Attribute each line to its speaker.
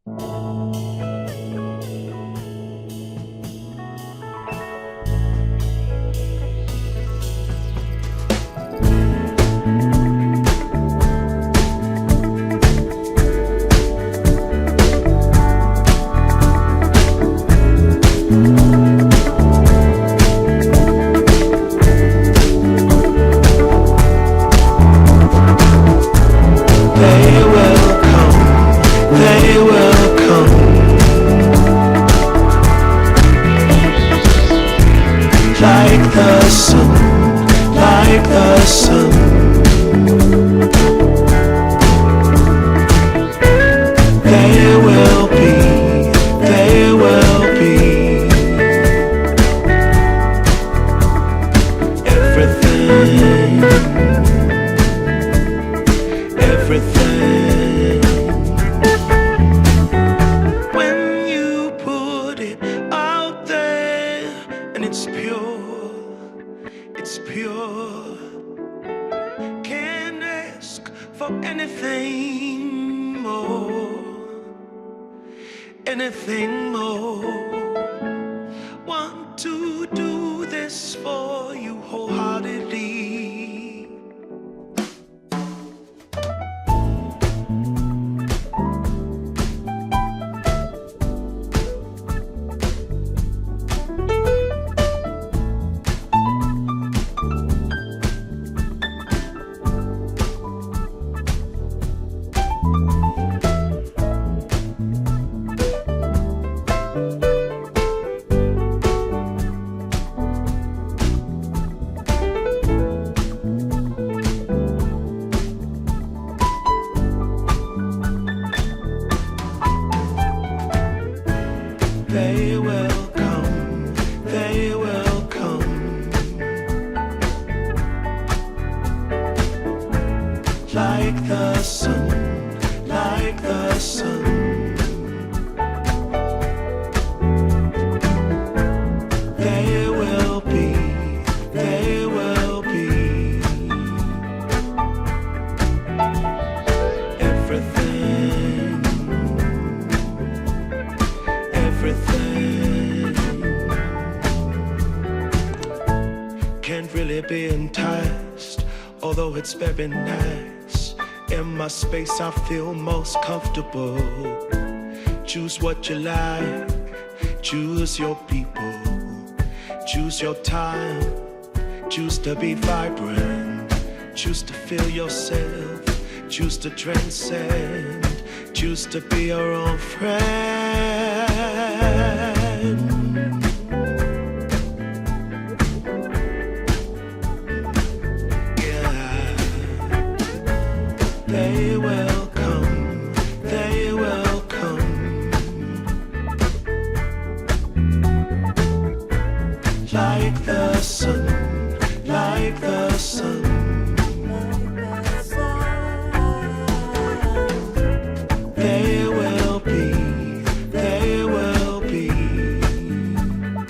Speaker 1: Like the sun, like the sun. They will be, they will be everything, everything. When you put it out there and it's pure, it's pure. Can't ask for anything more, anything more. Want to do this for you wholeheartedly. They will come, they will come. Like the sun, like the sun. They will be, they will be everything, everything. Can't really be enticed, although it's very nice. In my space I feel most comfortable. Choose what you like, choose your people, choose your time, choose to be vibrant, choose to feel yourself, choose to transcend, choose to be your own friend. Yeah, they will come, they will come. Like the sun, like the sun.